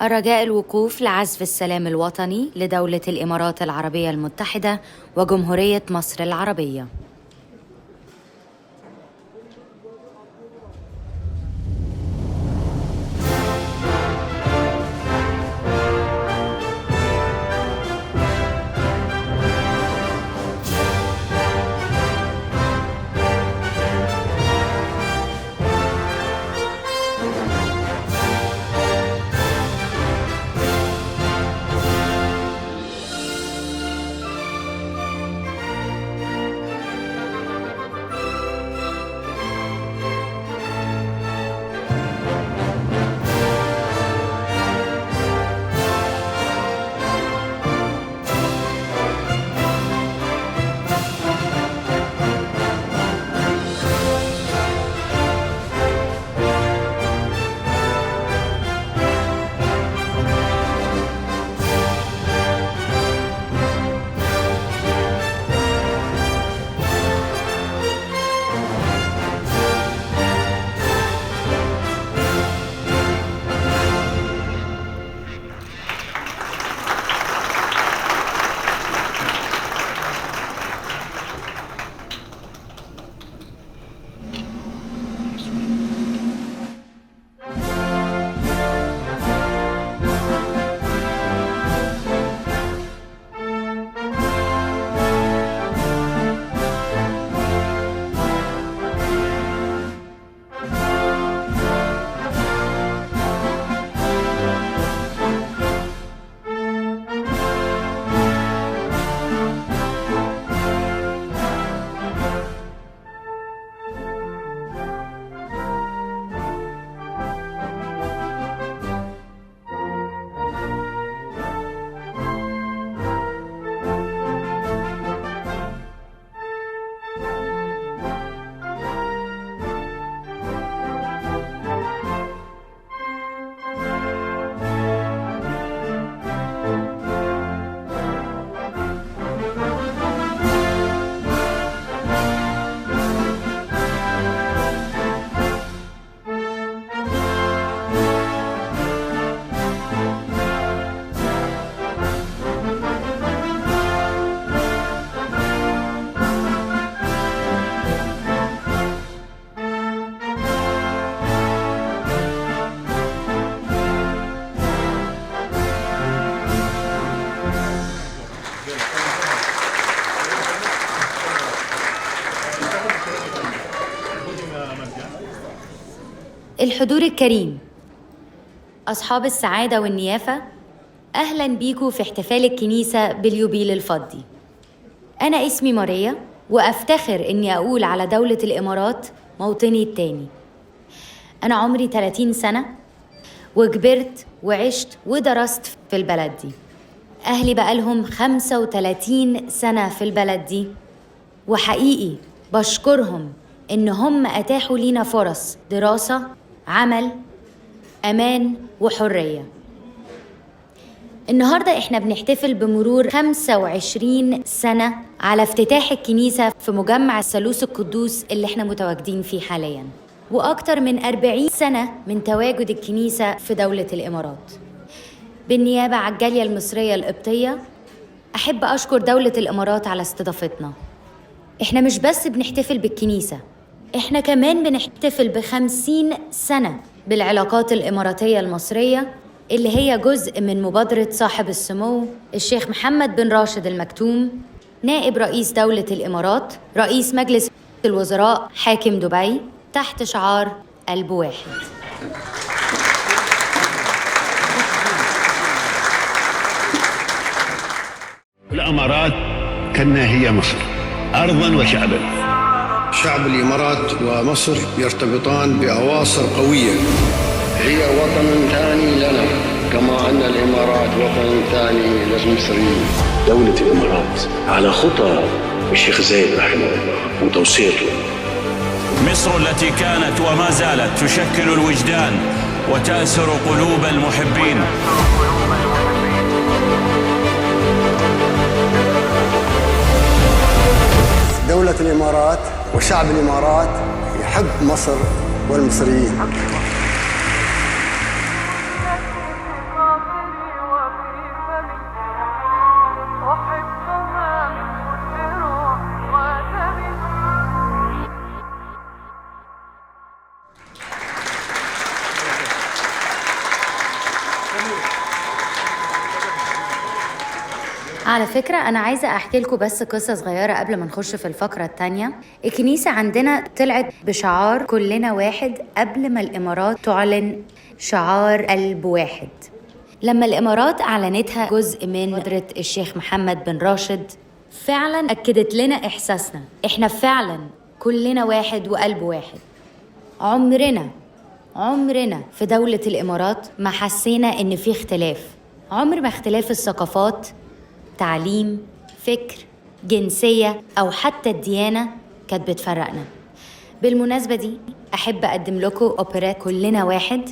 الرجاء الوقوف لعزف السلام الوطني لدولة الإمارات العربية المتحدة وجمهورية مصر العربية. الحضور الكريم، أصحاب السعادة والنيافة، أهلاً بيكم في احتفال الكنيسة باليوبيل الفضي. أنا اسمي ماريا، وأفتخر إني أقول على دولة الإمارات موطني التاني. أنا عمري 30 سنة وكبرت وعشت ودرست في البلد دي. أهلي بقالهم 35 سنة في البلد دي، وحقيقي بشكرهم إن هم أتاحوا لينا فرص دراسة، عمل، أمان وحرية. النهاردة إحنا بنحتفل بمرور 25 سنة على افتتاح الكنيسة في مجمع الثالوث القدوس اللي إحنا متواجدين فيه حالياً، وأكتر من 40 سنة من تواجد الكنيسة في دولة الإمارات. بالنيابة عن الجالية المصرية القبطية، أحب أشكر دولة الإمارات على استضافتنا. إحنا مش بس بنحتفل بالكنيسة، إحنا كمان بنحتفل ب50 سنة بالعلاقات الإماراتية المصرية، اللي هي جزء من مبادرة صاحب السمو الشيخ محمد بن راشد المكتوم، نائب رئيس دولة الإمارات، رئيس مجلس الوزراء، حاكم دبي، تحت شعار قلب واحد. الإمارات كأنها هي مصر أرضاً وشعباً. شعب الإمارات ومصر يرتبطان بأواصر قوية. هي وطن ثاني لنا، كما أن الإمارات وطن ثاني للمصريين. دولة الإمارات على خطى الشيخ زايد رحمه الله وتوصيته. مصر التي كانت وما زالت تشكل الوجدان وتأسر قلوب المحبين. دولة الإمارات وشعب الإمارات يحب مصر والمصريين. على فكرة أنا عايزة أحكي لكم بس قصة صغيرة قبل ما نخش في الفقرة التانية. الكنيسة عندنا طلعت بشعار كلنا واحد قبل ما الإمارات تعلن شعار قلب واحد. لما الإمارات أعلنتها جزء من مبادرة الشيخ محمد بن راشد فعلا أكدت لنا إحساسنا، إحنا فعلا كلنا واحد وقلب واحد. عمرنا في دولة الإمارات ما حسينا إن في اختلاف، عمر ما اختلاف الثقافات، تعليم، فكر، جنسية أو حتى الديانة كانت بتفرقنا. بالمناسبة دي أحب أقدم لكم أوبرا كلنا واحد،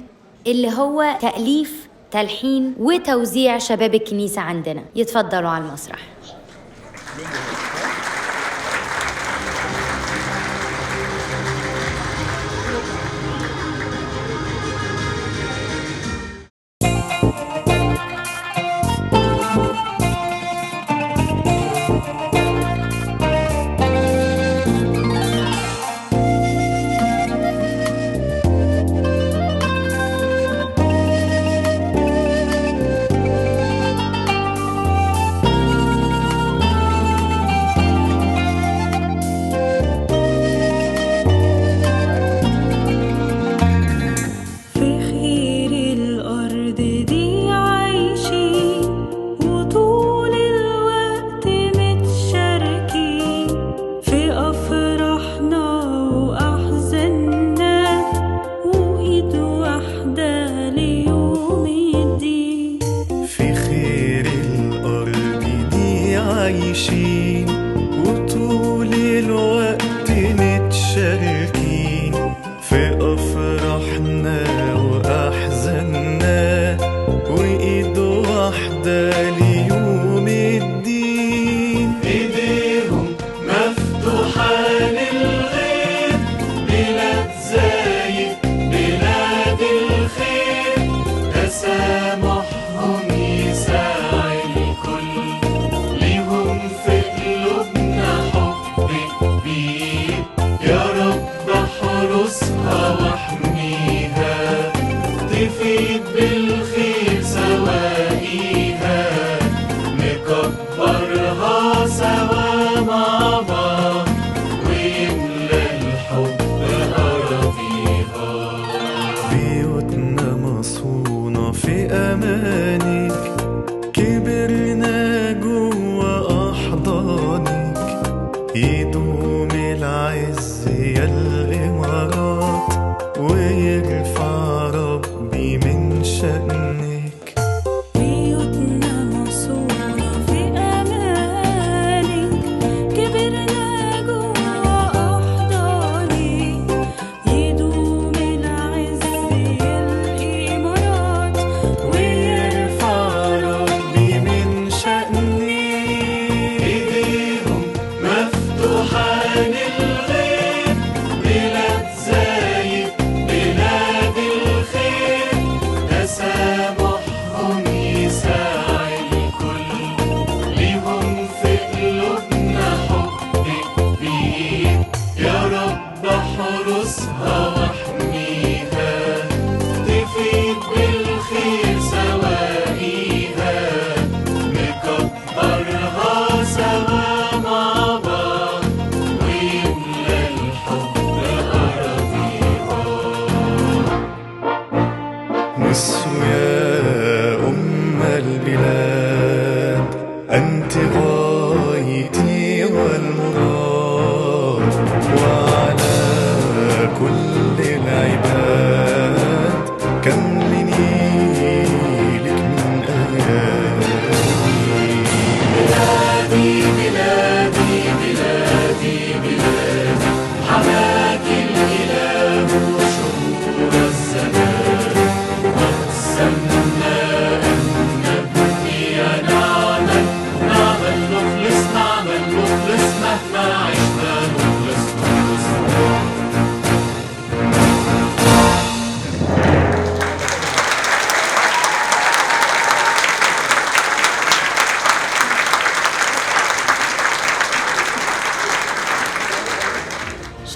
اللي هو تأليف، تلحين وتوزيع شباب الكنيسة عندنا. يتفضلوا على المسرح.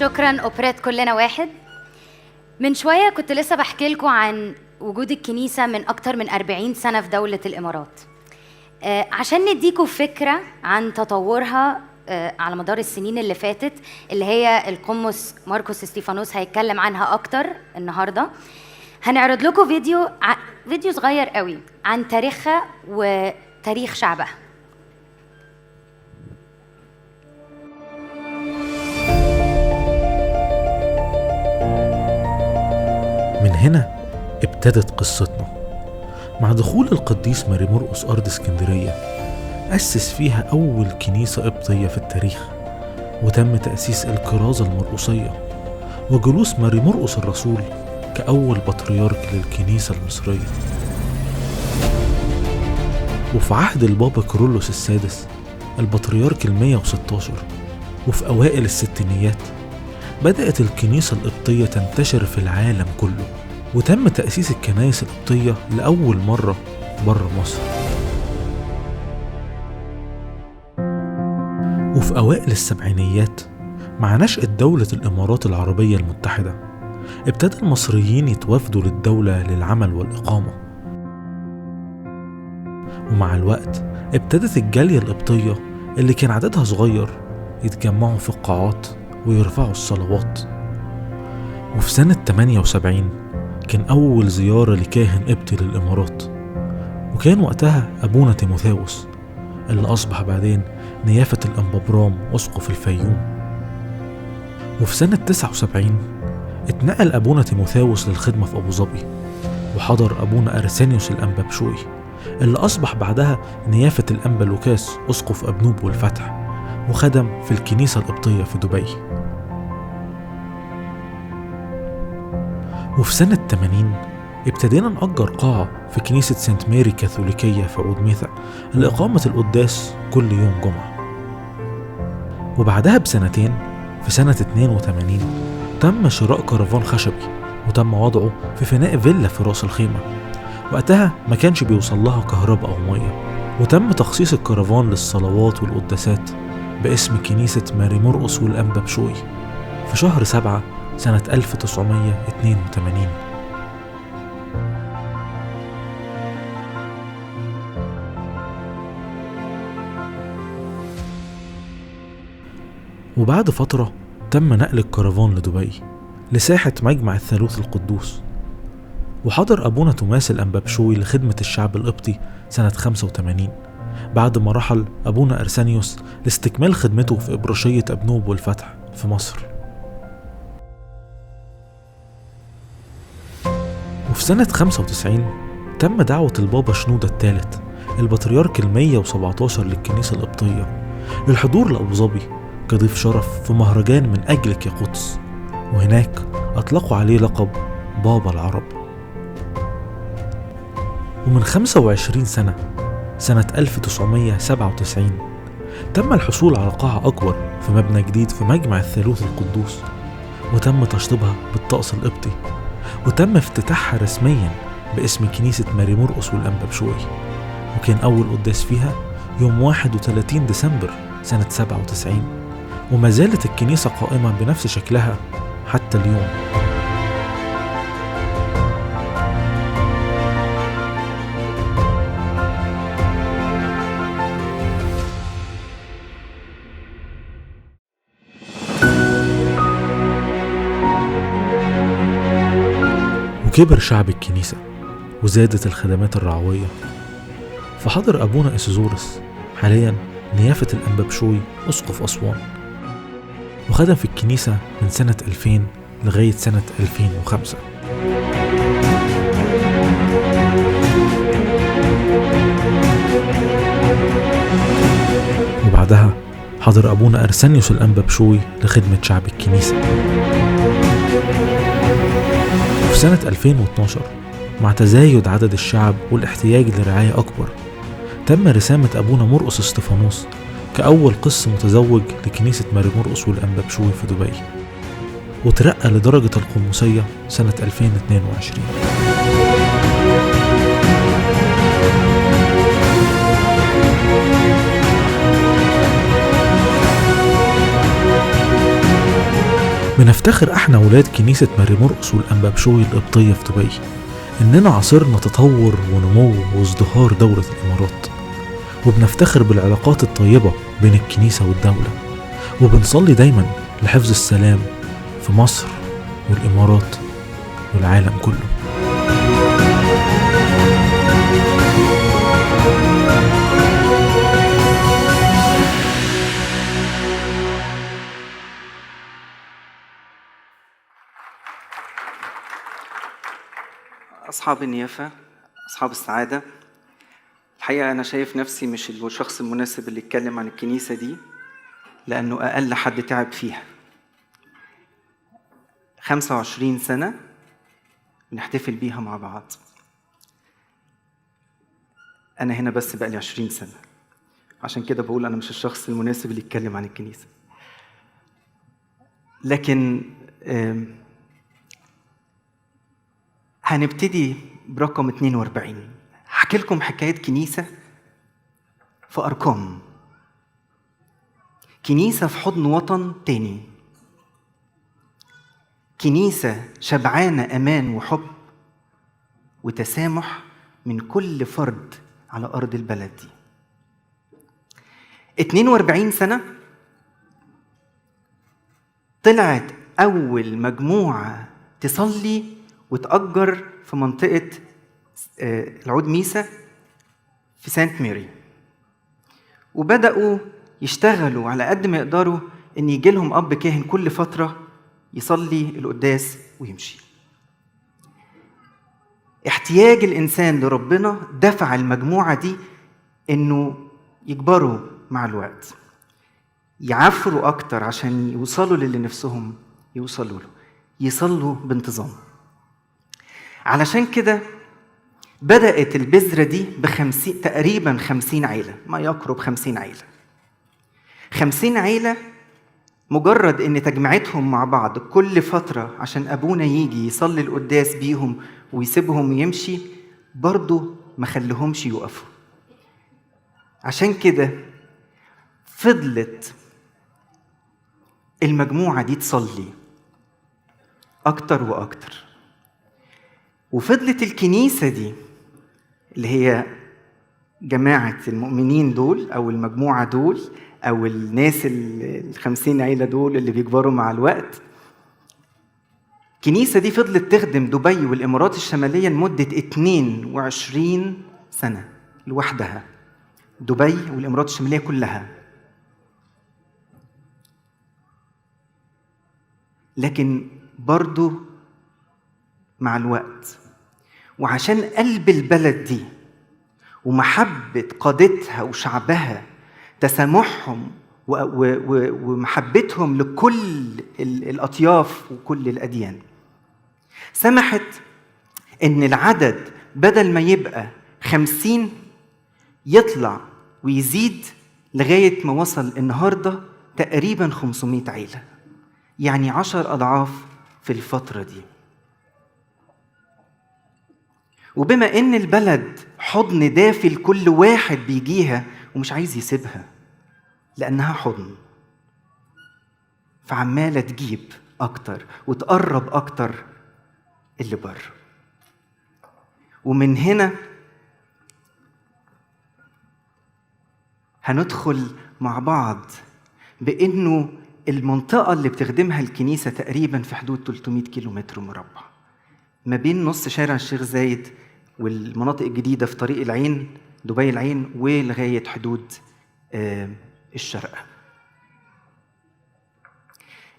شكراً أوبريت كلنا واحد. من شوية كنت لسه بحكي لكم عن وجود الكنيسة من أكتر من 40 سنة في دولة الإمارات. عشان نديكوا فكرة عن تطورها على مدار السنين اللي فاتت، اللي هي القمص ماركوس استيفانوس هيتكلم عنها أكتر النهاردة. هنعرض لكم فيديو صغير قوي عن تاريخها وتاريخ شعبها. من هنا ابتدت قصتنا مع دخول القديس ماري مرقس أرض اسكندرية. أسس فيها أول كنيسة قبطية في التاريخ، وتم تأسيس الكرازة المرقسية وجلوس ماري مرقس الرسول كأول بطريرك للكنيسة المصرية. وفي عهد البابا كيرلس السادس البطريرك 116، وفي أوائل الستينيات بدأت الكنيسة القبطية تنتشر في العالم كله، وتم تأسيس الكنائس القبطية لأول مرة بره مصر. وفي أوائل السبعينيات مع نشأة دولة الإمارات العربية المتحدة ابتدى المصريين يتوافدوا للدولة للعمل والإقامة. ومع الوقت ابتدت الجالية القبطية اللي كان عددها صغير يتجمعوا في القاعات ويرفعوا الصلوات. وفي سنة 78 كان أول زيارة لكاهن قبطي للإمارات، وكان وقتها أبونا تيموثاوس اللي أصبح بعدين نيافة الأنبا برام أسقف الفيوم. وفي سنة 79 اتنقل أبونا تيموثاوس للخدمة في أبو ظبي، وحضر أبونا أرسانيوس الأنبا بشوي اللي أصبح بعدها نيافة الأنبا لوكاس أسقف أبنوب والفتح، وخدم في الكنيسة القبطية في دبي. وفي سنة 80 ابتدينا نأجر قاعة في كنيسة سانت ماري كاثوليكية في عود ميثا لإقامة القداس كل يوم جمعة. وبعدها بسنتين في سنة 82 تم شراء كرفان خشبي، وتم وضعه في فناء فيلا في راس الخيمة. وقتها ما كانش بيوصل لها كهرباء أو مية، وتم تخصيص الكرفان للصلوات والقداسات باسم كنيسة ماري مرقس والأنبا بشوي في شهر 7 سنة 1982. وبعد فترة تم نقل الكرفان لدبي لساحة مجمع الثالوث القدوس. وحضر أبونا توماس الأنبا بشوي لخدمة الشعب القبطي سنة 85 بعد ما رحل أبونا أرسانيوس لاستكمال خدمته في إبراشية أبنوب والفتح في مصر. وفي سنة 95 تم دعوة البابا شنودة الثالث البطريرك 117 للكنيسة القبطية للحضور لأبو ظبي كضيف شرف في مهرجان من أجلك يا قدس، وهناك أطلقوا عليه لقب بابا العرب. ومن 25 سنة 1997 تم الحصول على قاعة أكبر في مبنى جديد في مجمع الثالوث القدوس، وتم تشطيبها بالطقس القبطي، وتم افتتاحها رسميا باسم كنيسة ماري مرقس والأنبا بشوي، وكان أول قداس فيها يوم 31 ديسمبر سنة 97. وما زالت الكنيسة قائمة بنفس شكلها حتى اليوم. وكبر شعب الكنيسة وزادت الخدمات الرعوية، فحضر أبونا إسيزورس حاليا نيافة الأنبا بشوي أسقف أسوان، وخدم في الكنيسة من سنة 2000 لغاية سنة 2005. وبعدها حضر أبونا أرسانيوس الأنبا بشوي لخدمة شعب الكنيسة. وفي سنة 2012 مع تزايد عدد الشعب والاحتياج لرعاية أكبر تم رسامة أبونا مرقس استفانوس كأول قس متزوج لكنيسة ماري مرقس والأنبا بشوي في دبي، وترقى لدرجة القمصية سنة 2022. بنفتخر احنا ولاد كنيسة ماري مرقس والأنبا بشوي القبطية في دبي إننا عاصرنا تطور ونمو وازدهار دولة الإمارات، وبنفتخر بالعلاقات الطيبة بين الكنيسة والدولة، وبنصلي دايما لحفظ السلام في مصر والإمارات والعالم كله. أصحاب النيافة، أصحاب السعادة، الحقيقة أنا شايف نفسي مش الشخص المناسب اللي يتكلم عن الكنيسة دي، لأنه أقل حد تعب فيها. 25 سنة بنحتفل بيها مع بعض. أنا هنا بس بقالي 20 سنة، عشان كده بقول أنا مش الشخص المناسب اللي يتكلم عن الكنيسة. لكن هنبتدي برقم 42. هحكي لكم حكاية كنيسة في أرقام، كنيسة في حضن وطن تاني، كنيسة شبعانة أمان وحب وتسامح من كل فرد على أرض البلد دي. 42 سنة طلعت أول مجموعة تصلي وتأجر في منطقة العود ميسا في سانت ميري، وبدأوا يشتغلوا على قد ما يقدروا إن يجي لهم أب كاهن كل فترة يصلي القداس ويمشي. احتياج الإنسان لربنا دفع المجموعة دي إنه يكبروا مع الوقت، يعفروا أكتر عشان يوصلوا للي نفسهم يوصلوا له، يصلوا بانتظام. علشان كده بدأت البذرة دي تقريبا 50 عيلة، ما يقرب 50 عيلة. 50 عيلة مجرد ان تجمعتهم مع بعض كل فترة عشان ابونا يجي يصلي القداس بيهم ويسيبهم يمشي، برضو ما خليهمش يقفوا. عشان كده فضلت المجموعة دي تصلي اكتر واكتر، وفضلت الكنيسة دي اللي هي جماعة المؤمنين دول أو المجموعة دول أو الناس 50 عيلة دول اللي بيكبروا مع الوقت، الكنيسة دي فضلت تخدم دبي والإمارات الشمالية لمدة 22 سنة لوحدها، دبي والإمارات الشمالية كلها. لكن برضو مع الوقت وعشان قلب البلد دي ومحبة قادتها وشعبها، تسامحهم ومحبتهم لكل الأطياف وكل الأديان، سمحت إن العدد بدل ما يبقى 50 يطلع ويزيد لغاية ما وصل النهاردة تقريبا 500 عيلة، يعني 10 أضعاف في الفترة دي. وبما إن البلد حضن دافي لكل واحد بيجيها ومش عايز يسيبها لأنها حضن، فعمالة تجيب أكتر وتقرب أكتر اللي بره. ومن هنا هندخل مع بعض بأنه المنطقة اللي بتخدمها الكنيسة تقريبا في حدود 300 كيلومتر مربع، ما بين نص شارع الشيخ زايد والمناطق الجديدة في طريق العين دبي العين ولغاية حدود الشرق.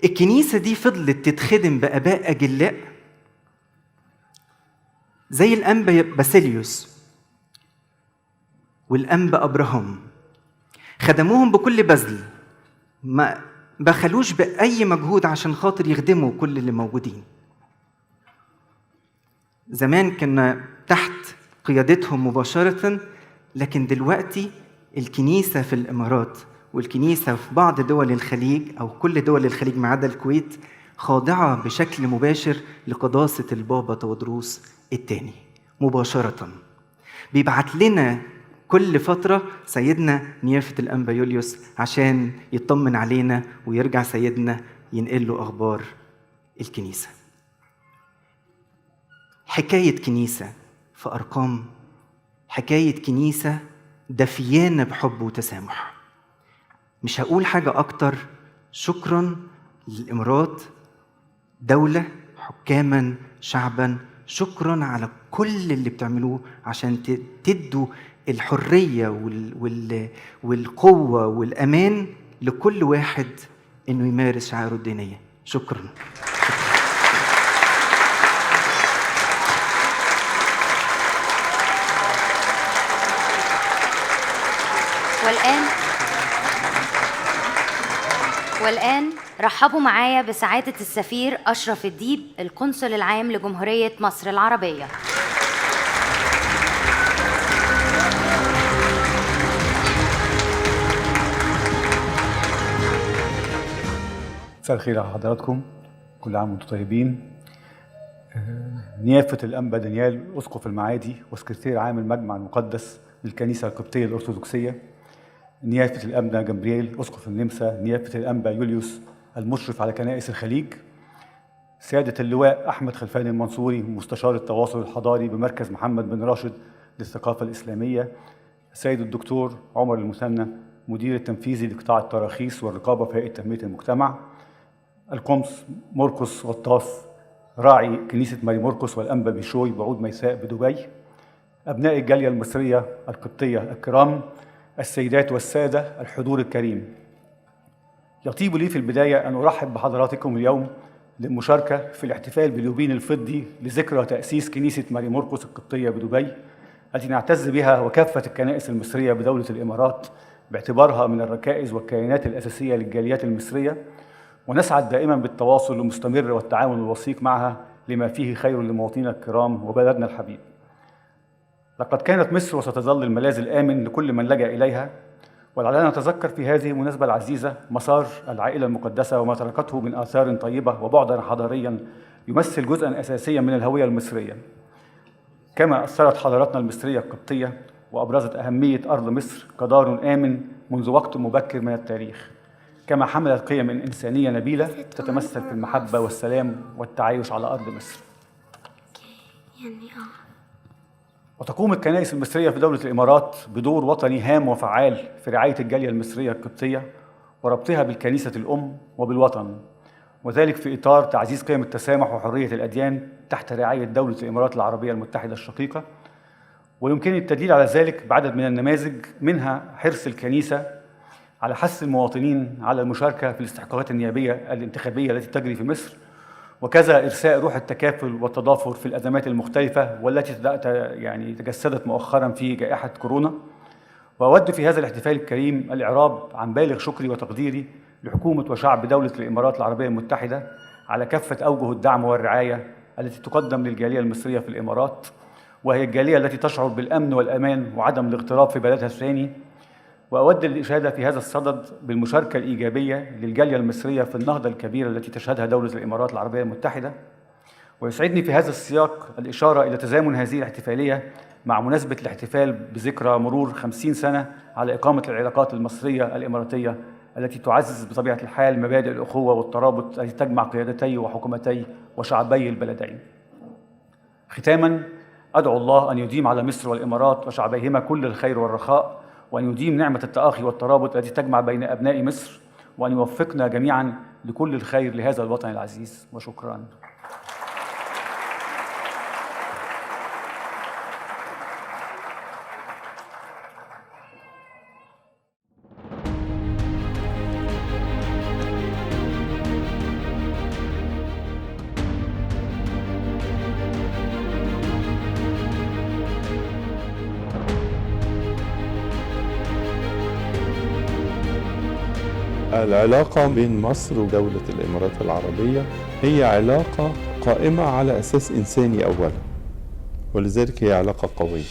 الكنيسة دي فضلت تتخدم بآباء أجلاء زي الأنبا باسيليوس والأنبا أبراهام، خدموهم بكل بذل، ما بخلوش بأي مجهود عشان خاطر يخدموا كل اللي موجودين. زمان كنا تحت قيادتهم مباشرة، لكن دلوقتي الكنيسة في الإمارات والكنيسة في بعض دول الخليج أو كل دول الخليج ما عدا الكويت خاضعة بشكل مباشر لقداسة البابا تودروس الثاني مباشرة. بيبعت لنا كل فترة سيدنا نيافة الأنبا يوليوس عشان يطمن علينا، ويرجع سيدنا ينقل له أخبار الكنيسة. حكاية كنيسة في أرقام، حكاية كنيسة دفيانة بحب وتسامح. مش هقول حاجة أكتر. شكرا للإمارات، دولة، حكاما، شعبا. شكرا على كل اللي بتعملوه عشان تدوا الحرية والقوة والأمان لكل واحد إنه يمارس شعائره الدينية. شكرا. والآن رحبوا معايا بسعادة السفير أشرف الديب، القنصل العام لجمهورية مصر العربية. مساء الخير على حضراتكم، كل عام وانتم طيبين. نيافة الأنبا دانيال أسقف المعادي وسكرتير عام المجمع المقدس للكنيسة القبطية الأرثوذكسية، نيافة الأنبا جبريل أسقف النمسا، نيافة الأنبا يوليوس المشرف على كنائس الخليج، سيادة اللواء أحمد خلفان المنصوري مستشار التواصل الحضاري بمركز محمد بن راشد للثقافة الإسلامية، السيد الدكتور عمر المثنى مدير التنفيذي لقطاع التراخيص والرقابة في هيئة تنمية المجتمع، القمص مرقس غطاس راعي كنيسة ماري مرقس والأنبا بيشوي بعود ميساء بدبي، أبناء الجالية المصرية القبطية الكرام، السيدات والسادة الحضور الكريم. يطيب لي في البداية أن أرحب بحضراتكم اليوم للمشاركة في الاحتفال باليوبيل الفضي لذكرى تأسيس كنيسة ماري مرقس القبطية بدبي التي نعتز بها وكافة الكنائس المصرية بدولة الإمارات باعتبارها من الركائز والكيانات الأساسية للجاليات المصرية، ونسعد دائما بالتواصل المستمر والتعاون الوثيق معها لما فيه خير لمواطنينا الكرام وبلدنا الحبيب. لقد كانت مصر وستظل الملاذ الآمن لكل من لجأ إليها، ولعلنا نتذكر في هذه المناسبة العزيزة مسار العائلة المقدسة وما تركته من آثار طيبة وبعدا حضاريا يمثل جزءا أساسيا من الهوية المصرية، كما أثرت حضارتنا المصرية القبطية وأبرزت أهمية أرض مصر كدار آمن منذ وقت مبكر من التاريخ، كما حملت قيم إنسانية نبيلة تتمثل في المحبة والسلام والتعايش على أرض مصر. وتقوم الكنائس المصرية في دولة الإمارات بدور وطني هام وفعال في رعاية الجالية المصرية القبطية وربطها بالكنيسة الأم وبالوطن، وذلك في إطار تعزيز قيم التسامح وحرية الأديان تحت رعاية دولة الإمارات العربية المتحدة الشقيقة. ويمكن التدليل على ذلك بعدد من النماذج، منها حرص الكنيسة على حث المواطنين على المشاركة في الاستحقاقات النيابية الانتخابية التي تجري في مصر، وكذا إرساء روح التكافل والتضافر في الأزمات المختلفة والتي تجسدت مؤخرا في جائحة كورونا. وأود في هذا الاحتفال الكريم الإعراب عن بالغ شكري وتقديري لحكومة وشعب دولة الإمارات العربية المتحدة على كافة أوجه الدعم والرعاية التي تقدم للجالية المصرية في الإمارات، وهي الجالية التي تشعر بالأمن والأمان وعدم الاغتراب في بلدها الثاني. وأود الإشادة في هذا الصدد بالمشاركة الإيجابية للجالية المصرية في النهضة الكبيرة التي تشهدها دولة الإمارات العربية المتحدة. ويسعدني في هذا السياق الإشارة إلى تزامن هذه الاحتفالية مع مناسبة الاحتفال بذكرى مرور 50 سنة على إقامة العلاقات المصرية الإماراتية التي تعزز بطبيعة الحال مبادئ الأخوة والترابط التي تجمع قيادتي وحكومتي وشعبي البلدين. ختاماً، أدعو الله أن يديم على مصر والإمارات وشعبيهما كل الخير والرخاء، وأن يديم نعمة التآخي والترابط التي تجمع بين أبناء مصر، وأن يوفقنا جميعاً لكل الخير لهذا الوطن العزيز. وشكراً. العلاقة بين مصر ودولة الإمارات العربية هي علاقة قائمة على أساس إنساني أولا، ولذلك هي علاقة قوية.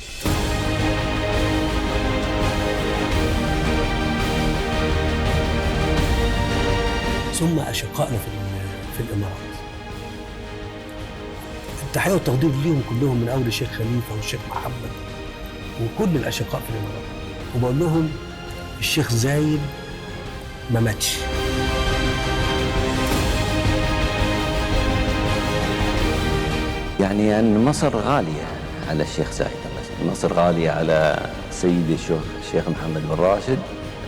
ثم أشقائنا في الإمارات، التحية والتقدير ليهم كلهم من أول الشيخ خليفة والشيخ محمد وكل الأشقاء في الإمارات، وبقول لهم الشيخ زايد ما ماتش. يعني أن مصر غالية على الشيخ زايد، مصر غالية على سيدي الشيخ محمد بن راشد،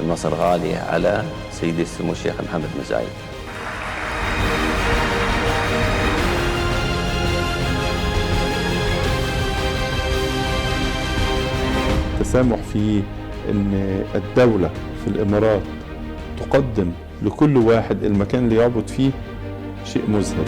مصر غالية على سيدي السمو الشيخ محمد بن زايد. التسامح في أن الدولة في الإمارات تقدم لكل واحد المكان اللي يعبد فيه شيء مذهل.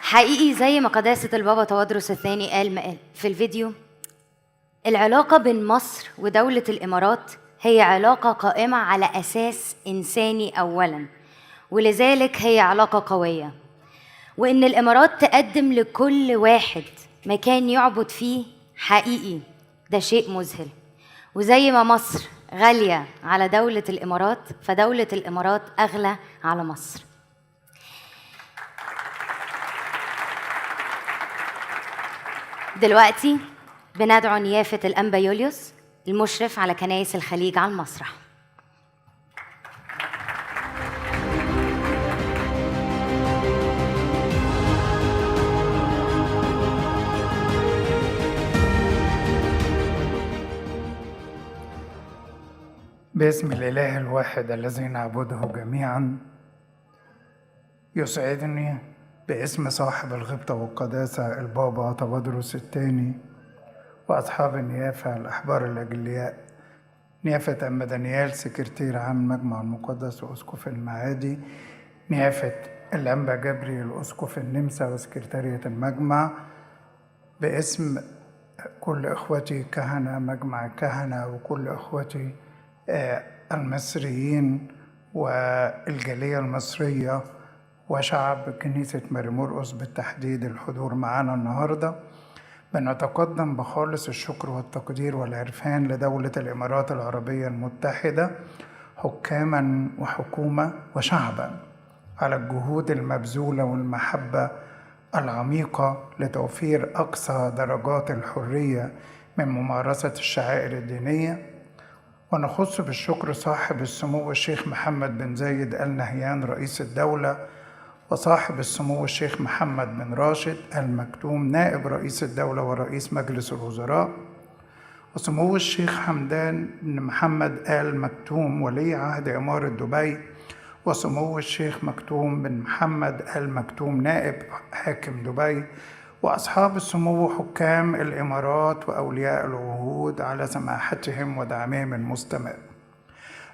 حقيقي زي ما قداسة البابا تودرس الثاني قال في الفيديو، العلاقة بين مصر ودولة الإمارات هي علاقة قائمة على أساس إنساني أولاً، ولذلك هي علاقة قوية، وإن الإمارات تقدم لكل واحد مكان يعبد فيه حقيقي ده شيء مذهل. وزي ما مصر غالية على دولة الإمارات، فدولة الإمارات أغلى على مصر. دلوقتي بندعو نيافة الأنبا يوليوس المشرف على كنائس الخليج على المسرح. باسم الإله الواحد الذي نعبده جميعا، يسعدني باسم صاحب الغبطة والقداسة البابا تودرس الثاني وأصحاب النيافة الأحبار الأجلياء، نيافة أنبا دانيال سكرتير عام المجمع المقدس وأسقف المعادي، نيافة الأنبا جبريل أسقف النمسا وسكرتارية المجمع، باسم كل إخوتي كهنة مجمع الكهنة وكل إخوتي المصريين والجالية المصرية وشعب كنيسة ماري مرقس بالتحديد الحضور معنا النهاردة، بنتقدم بخالص الشكر والتقدير والعرفان لدولة الإمارات العربية المتحدة حكاما وحكومة وشعبا على الجهود المبذولة والمحبة العميقة لتوفير أقصى درجات الحرية من ممارسة الشعائر الدينية. ونخص بالشكر صاحب السمو الشيخ محمد بن زايد آل نهيان رئيس الدولة، وصاحب السمو الشيخ محمد بن راشد المكتوم نائب رئيس الدولة ورئيس مجلس الوزراء، وسمو الشيخ حمدان بن محمد آل مكتوم ولي عهد إمارة دبي، وسمو الشيخ مكتوم بن محمد آل مكتوم نائب حاكم دبي، وأصحاب السمو حكام الإمارات وأولياء العهود على سماحتهم ودعمهم المستمر.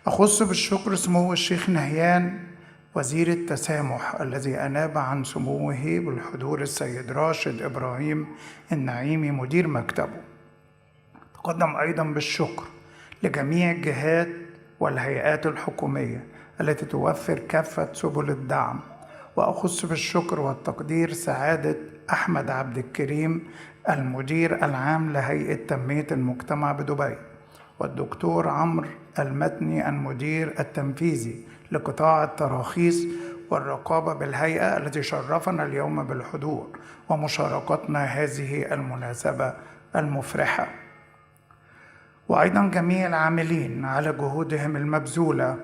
أخص بالشكر سمو الشيخ نهيان وزير التسامح الذي أناب عن سموه بالحضور السيد راشد إبراهيم النعيمي مدير مكتبه. تقدم أيضا بالشكر لجميع الجهات والهيئات الحكومية التي توفر كافة سبل الدعم، وأخص بالشكر والتقدير سعادة أحمد عبد الكريم المدير العام لهيئة تنمية المجتمع بدبي، والدكتور عمرو المتني المدير التنفيذي لقطاع التراخيص والرقابة بالهيئة التي شرفنا اليوم بالحضور ومشاركتنا هذه المناسبة المفرحة، وأيضا جميع العاملين على جهودهم المبذولة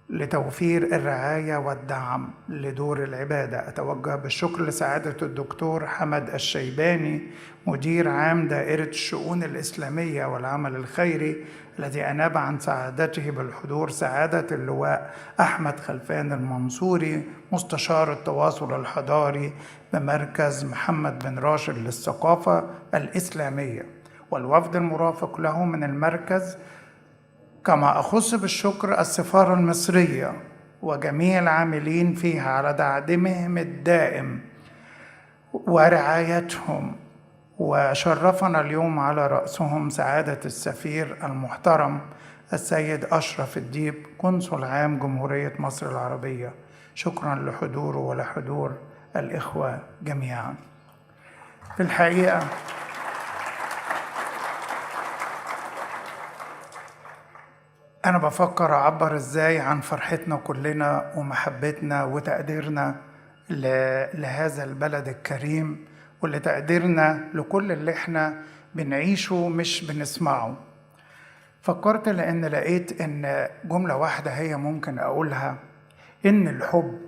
لتوفير الرعاية والدعم لدور العبادة. أتوجه بالشكر لسعادة الدكتور حمد الشيباني مدير عام دائرة الشؤون الإسلامية والعمل الخيري الذي أناب عن سعادته بالحضور سعادة اللواء أحمد خلفان المنصوري مستشار التواصل الحضاري بمركز محمد بن راشد للثقافة الإسلامية، والوفد المرافق له من المركز. كما أخص بالشكر السفارة المصرية وجميع العاملين فيها على دعمهم الدائم ورعايتهم، وشرفنا اليوم على رأسهم سعادة السفير المحترم السيد أشرف الديب قنصل عام جمهورية مصر العربية. شكرا لحضوره ولحضور الإخوة جميعا. في الحقيقة أنا بفكر أعبر إزاي عن فرحتنا كلنا ومحبتنا وتقديرنا لهذا البلد الكريم ولتقديرنا لكل اللي احنا بنعيشه مش بنسمعه. فكرت لأن لقيت إن جملة واحدة هي ممكن أقولها، إن الحب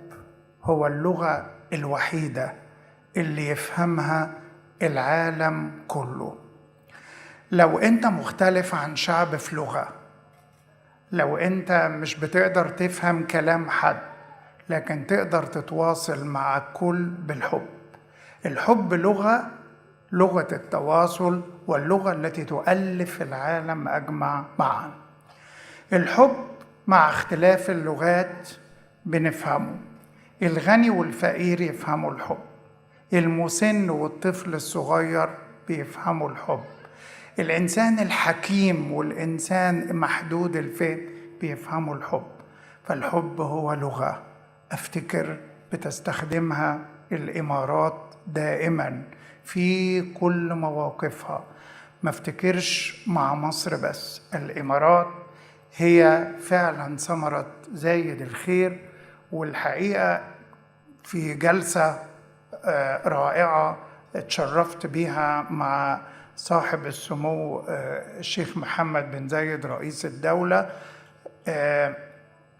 هو اللغة الوحيدة اللي يفهمها العالم كله. لو أنت مختلف عن شعب في لغة، لو أنت مش بتقدر تفهم كلام حد، لكن تقدر تتواصل مع الكل بالحب. الحب لغة التواصل واللغة التي تؤلف العالم أجمع معا. الحب مع اختلاف اللغات بنفهمه. الغني والفقير يفهموا الحب، المسن والطفل الصغير بيفهموا الحب، الإنسان الحكيم والإنسان محدود الفهم بيفهموا الحب. فالحب هو لغة أفتكر بتستخدمها الإمارات دائما في كل مواقفها. ما افتكرش مع مصر بس، الإمارات هي فعلا ثمرة زايد الخير. والحقيقة في جلسة رائعة اتشرفت بيها مع صاحب السمو الشيخ محمد بن زايد رئيس الدولة،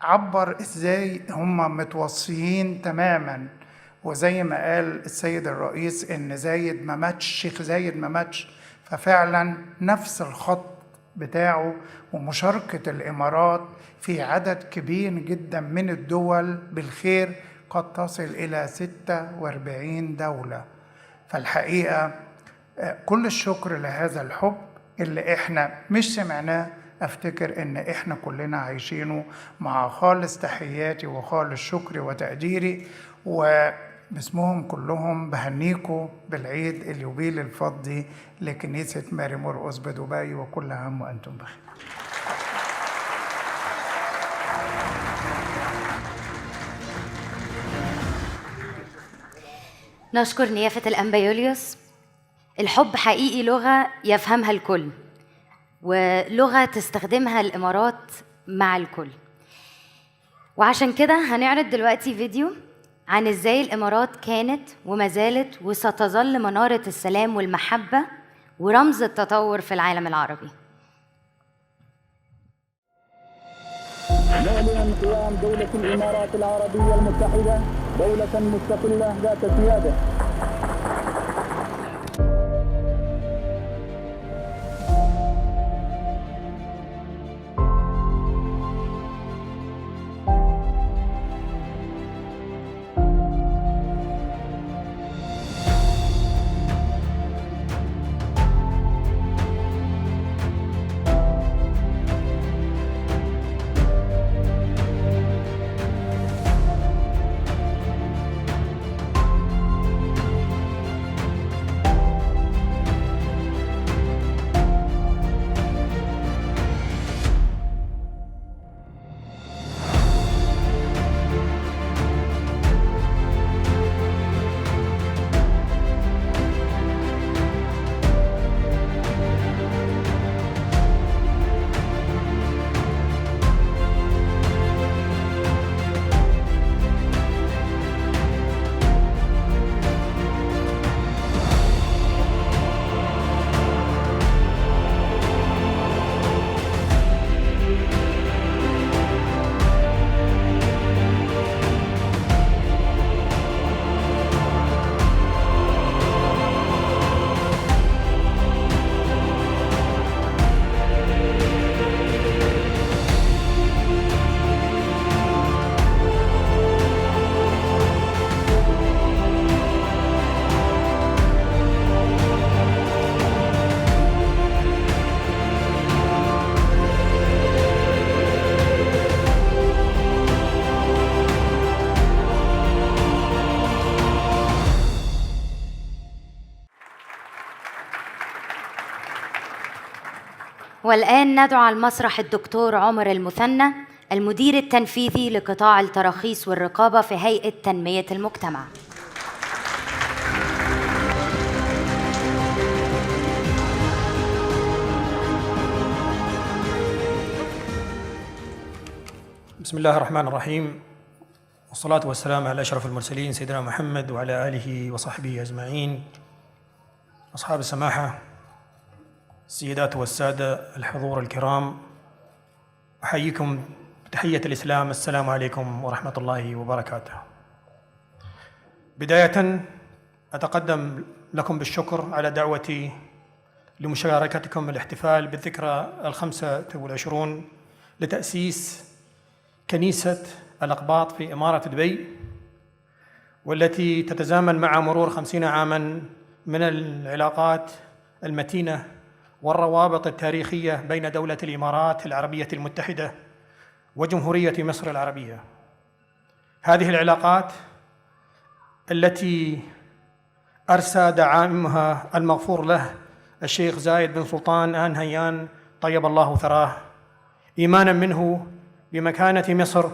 عبر ازاي هم متوصيين تماما، وزي ما قال السيد الرئيس ان زايد ما ماتش، الشيخ زايد ما ماتش، ففعلا نفس الخط بتاعه. ومشاركة الإمارات في عدد كبير جدا من الدول بالخير قد تصل إلى 46 دولة. فالحقيقة كل الشكر لهذا الحب اللي احنا مش سمعناه، افتكر ان احنا كلنا عايشينه. مع خالص تحياتي وخالص شكري وتقديري، وباسمهم كلهم بهنيكم بالعيد اليوبيل الفضي لكنيسة ماري مرقس بدبي، وكل عام وانتم بخير. نشكر نيافة الأنبا يوليوس. الحب حقيقي لغة يفهمها الكل، ولغة تستخدمها الإمارات مع الكل. وعشان كده هنعرض دلوقتي فيديو عن إزاي الإمارات كانت وما زالت وستظل منارة السلام والمحبة ورمز التطور في العالم العربي. نعلن قيام دولة الإمارات العربية المتحدة دولة مستقلة ذات سيادة. والآن ندعو على المسرح الدكتور عمر المثنى، المدير التنفيذي لقطاع التراخيص والرقابة في هيئة تنمية المجتمع. بسم الله الرحمن الرحيم، والصلاة والسلام على أشرف المرسلين سيدنا محمد وعلى آله وصحبه أجمعين. أصحاب السماحة، السيدات والسادة الحضور الكرام، أحييكم بتحية الإسلام. السلام عليكم ورحمة الله وبركاته. بداية أتقدم لكم بالشكر على دعوتي لمشاركتكم الاحتفال بالذكرى 25 لتأسيس كنيسة الأقباط في إمارة دبي، والتي تتزامن مع مرور 50 عاماً من العلاقات المتينة والروابط التاريخية بين دولة الإمارات العربية المتحدة وجمهورية مصر العربية. هذه العلاقات التي أرسى دعائمها المغفور له الشيخ زايد بن سلطان آل نهيان طيب الله ثراه، إيماناً منه بمكانة مصر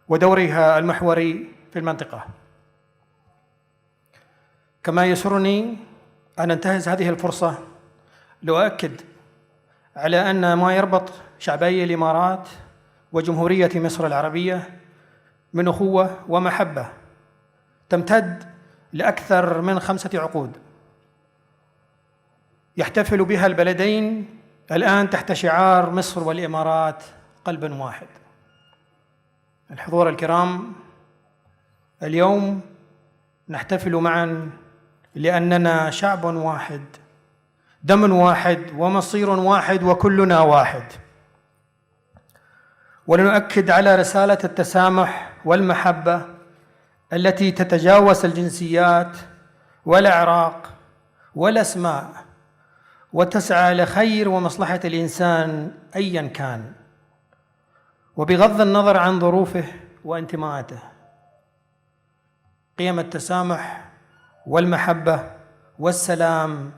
ودورها المحوري في المنطقة. كما يسرني أن أنتهز هذه الفرصة لأؤكد على أن ما يربط شعبي الإمارات وجمهورية مصر العربية من أخوة ومحبة تمتد لأكثر من 5 عقود، يحتفل بها البلدين الآن تحت شعار مصر والإمارات قلب واحد. الحضور الكرام، اليوم نحتفل معا لأننا شعب واحد، دم واحد، ومصير واحد، وكلنا واحد. ولنؤكد على رسالة التسامح والمحبة التي تتجاوز الجنسيات والأعراق والأسماء، وتسعى لخير ومصلحة الإنسان أياً كان، وبغض النظر عن ظروفه وانتماءاته. قيم التسامح والمحبة والسلام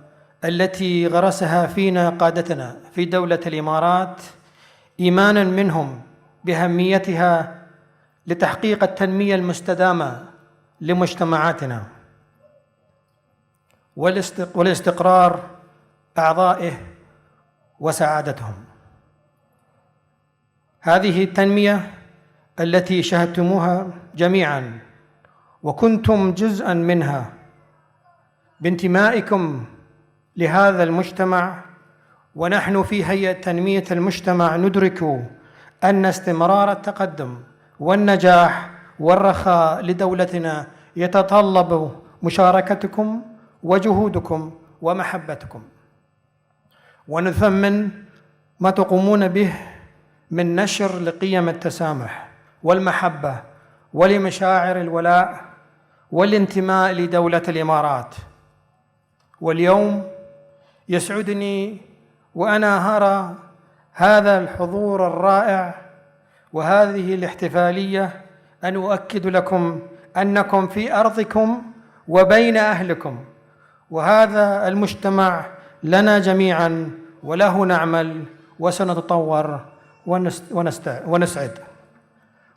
التي غرسها فينا قادتنا في دولة الإمارات إيماناً منهم بأهميتها لتحقيق التنمية المستدامة لمجتمعاتنا والاستقرار أعضائه وسعادتهم. هذه التنمية التي شاهدتموها جميعاً وكنتم جزءاً منها بانتمائكم لهذا المجتمع، ونحن في هيئة تنمية المجتمع ندرك أن استمرار التقدم والنجاح والرخاء لدولتنا يتطلب مشاركتكم وجهودكم ومحبتكم، ونثمن ما تقومون به من نشر لقيم التسامح والمحبة ولمشاعر الولاء والانتماء لدولة الإمارات. واليوم يسعدني وأنا أرى هذا الحضور الرائع وهذه الاحتفالية أن أؤكد لكم أنكم في أرضكم وبين أهلكم، وهذا المجتمع لنا جميعاً وله نعمل وسنتطور ونسعد.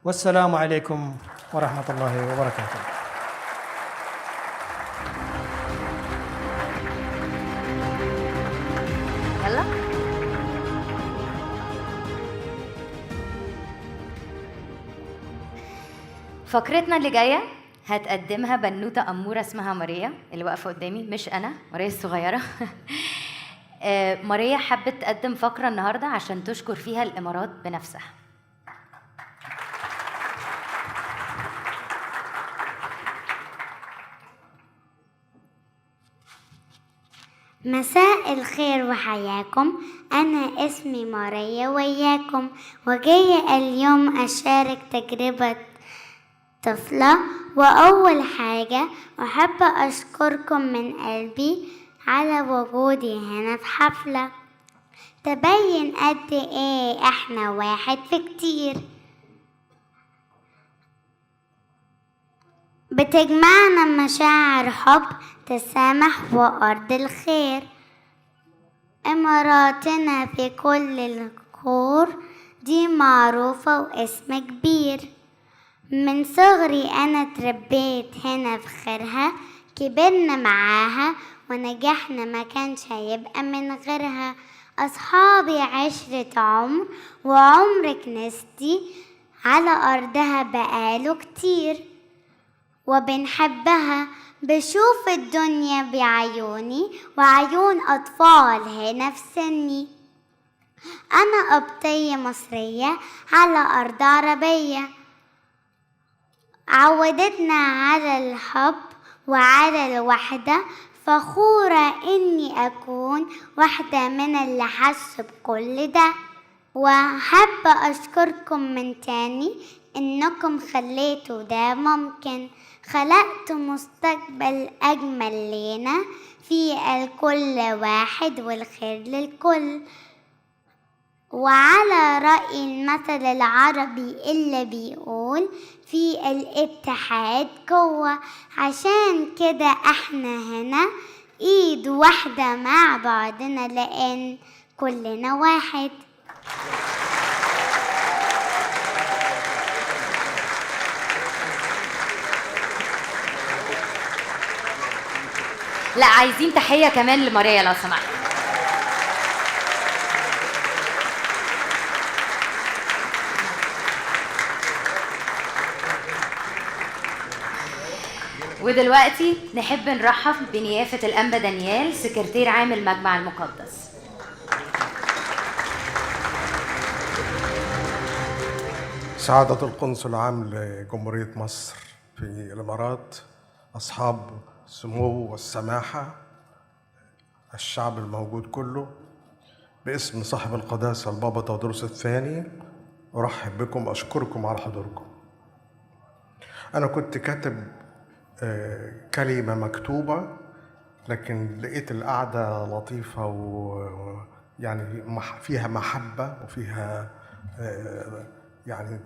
والسلام عليكم ورحمة الله وبركاته. يلا فقرتنا اللي جاية هتقدمها بنوتة أمورة اسمها ماريا اللي واقفة قدامي، مش أنا، ماريا الصغيرة. ماريا حبت تقدم فقرة النهاردة عشان تشكر فيها الإمارات بنفسها. مساء الخير وحياكم. أنا اسمي ماريا وياكم، وجاية اليوم أشارك تجربة طفلة. وأول حاجة أحب أشكركم من قلبي على وجودي هنا في حفلة تبين قد إيه إحنا واحد في كتير، بتجمعنا مشاعر حب، تسامح وأرض الخير. إماراتنا في كل الكور دي معروفة واسم كبير. من صغري أنا تربيت هنا في خيرها، كبرنا معاها ونجحنا ما كانش هيبقى من غيرها. أصحابي عشرة عمر وعمر كنيستي على أرضها بقاله كتير، وبنحبها بشوف الدنيا بعيوني وعيون أطفال هنا في سني. أنا قبطية مصرية على أرض عربية، عودتنا على الحب وعلى الوحدة. فخورة إني أكون واحدة من اللي حسوا بكل ده، وحابة أشكركم من تاني إنكم خليتوا ده ممكن. خلقتوا مستقبل أجمل لينا في الكل واحد والخير للكل. وعلى رأي المثل العربي اللي بيقول في الاتحاد قوة، عشان كده احنا هنا ايد واحدة مع بعضنا لأن كلنا واحد. لا، عايزين تحية كمان لماريا لو سمحت. ودلوقتي نحب نرحب بنيافة الأنبا دانيال سكرتير عام المجمع المقدس. سعادة القنصل العام لجمهورية مصر في الإمارات، أصحاب السمو والسماحة، الشعب الموجود كله، باسم صاحب القداسة البابا تودروس الثاني أرحب بكم، أشكركم على حضوركم. أنا كنت كاتب كلمة مكتوبة، لكن لقيت القعدة لطيفة ويعني فيها محبة وفيها يعني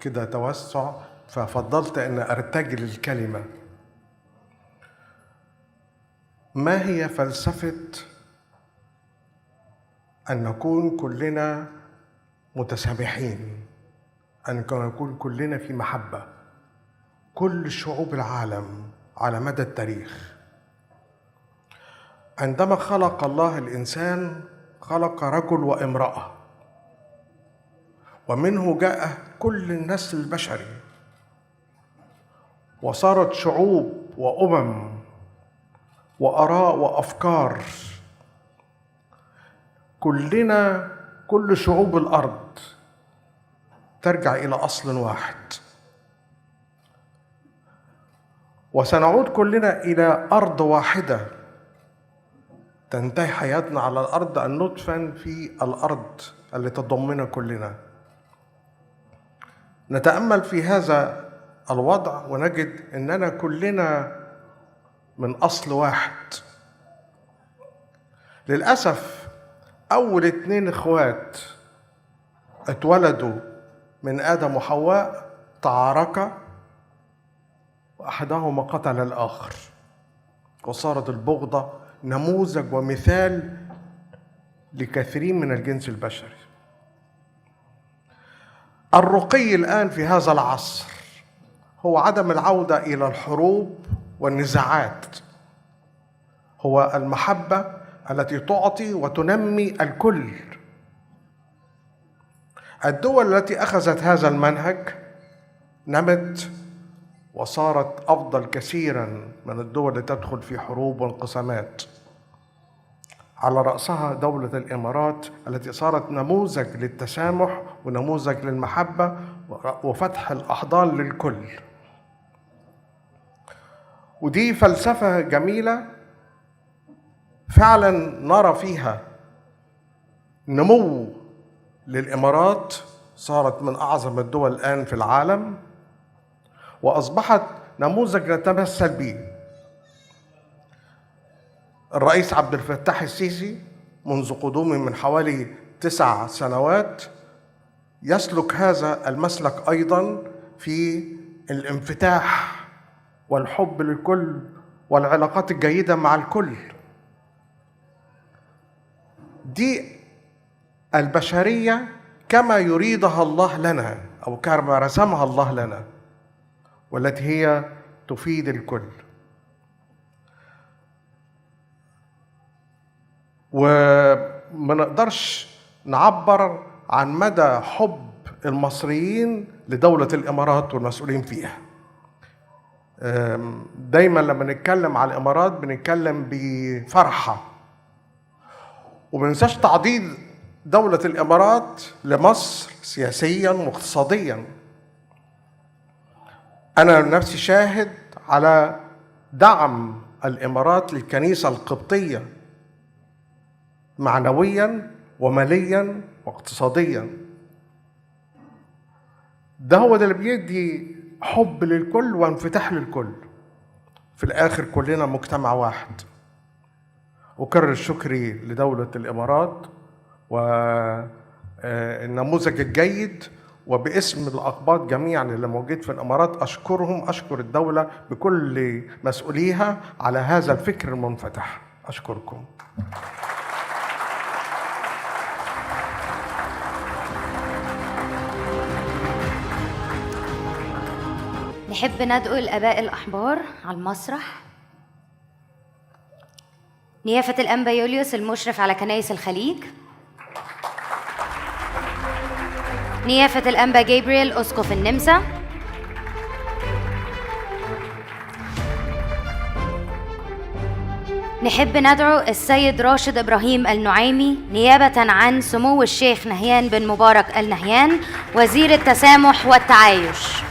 كده توسع، ففضلت أن أرتجل الكلمة. ما هي فلسفة أن نكون كلنا متسامحين، أن نكون كلنا في محبة؟ كل شعوب العالم على مدى التاريخ عندما خلق الله الإنسان خلق رجل وامرأة، ومنه جاء كل النسل البشري، وصارت شعوب وأمم وآراء وأفكار. كلنا، كل شعوب الأرض ترجع إلى أصل واحد، وسنعود كلنا إلى أرض واحدة تنتهي حياتنا على الأرض، أن ندفن في الأرض التي تضمنا كلنا. نتأمل في هذا الوضع ونجد أننا كلنا من أصل واحد. للأسف أول 2 إخوات اتولدوا من آدم وحواء تعاركا، وأحدهما قتل الآخر، وصارت البغضة نموذج ومثال لكثيرين من الجنس البشري. الرقي الآن في هذا العصر هو عدم العودة إلى الحروب والنزاعات، هو المحبة التي تعطي وتنمي الكل. الدول التي أخذت هذا المنهج نمت وصارت أفضل كثيرا من الدول التي تدخل في حروب وانقسامات، على رأسها دولة الإمارات التي صارت نموذج للتسامح ونموذج للمحبة وفتح الأحضان للكل. ودي فلسفة جميلة فعلا نرى فيها نمو للإمارات، صارت من أعظم الدول الآن في العالم، وأصبحت نموذج نتمثل به. الرئيس عبد الفتاح السيسي منذ قدومه من حوالي 9 سنوات يسلك هذا المسلك أيضا في الانفتاح والحب للكل والعلاقات الجيدة مع الكل. دي البشرية كما يريدها الله لنا أو كما رسمها الله لنا، والتي هي تفيد الكل. وما نقدرش نعبر عن مدى حب المصريين لدولة الإمارات والمسؤولين فيها. دايما لما نتكلم على الإمارات بنتكلم بفرحة، ومنساش تعضيد دولة الإمارات لمصر سياسيا واقتصاديا. أنا نفسي شاهد على دعم الإمارات للكنيسة القبطية معنويا وماليا واقتصاديا. ده هو اللي بيدي حب للكل وانفتاح للكل. في الآخر كلنا مجتمع واحد. أكرر شكري لدولة الإمارات والنموذج الجيد، وباسم الأقباط جميعا اللي موجود في الإمارات أشكرهم، أشكر الدولة بكل مسؤوليها على هذا الفكر المنفتح. أشكركم. نحب ندعو الآباء الأحبار على المسرح. نيافة الأنبا يوليوس المشرف على كنائس الخليج، نيافة الأنبا جابرييل أسقف النمسا، نحب ندعو السيد راشد إبراهيم النعيمي نيابة عن سمو الشيخ نهيان بن مبارك النهيان وزير التسامح والتعايش.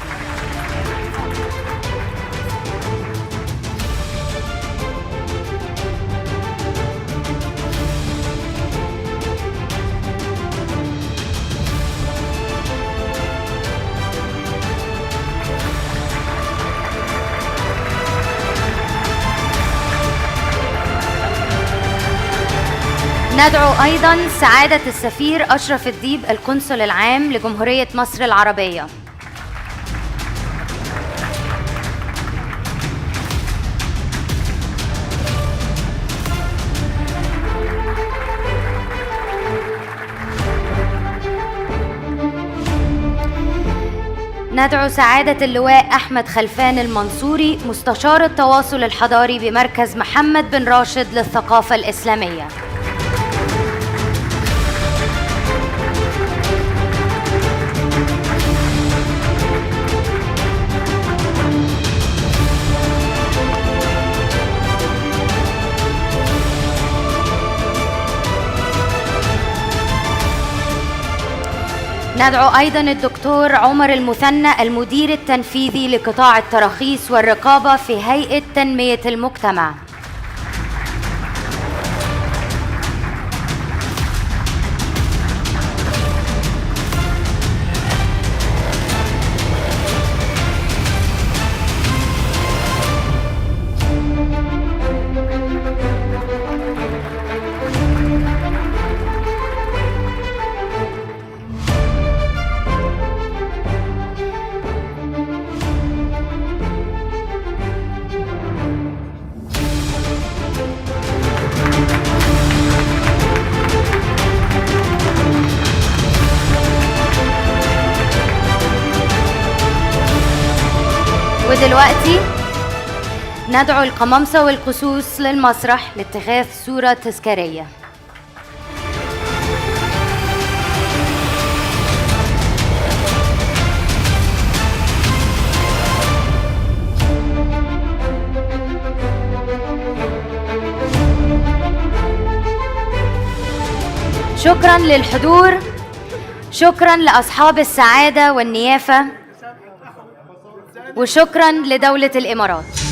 ندعو أيضاً سعادة السفير أشرف الديب القنصل العام لجمهورية مصر العربية. ندعو سعادة اللواء أحمد خلفان المنصوري مستشار التواصل الحضاري بمركز محمد بن راشد للثقافة الإسلامية. ندعو أيضاً الدكتور عمر المثنى المدير التنفيذي لقطاع التراخيص والرقابة في هيئة تنمية المجتمع. ودلوقتي ندعو القمامسة والقسوس للمسرح لاتخاذ صورة تذكارية. شكراً للحضور، شكراً لأصحاب السعادة والنيافة، وشكراً لدولة الإمارات.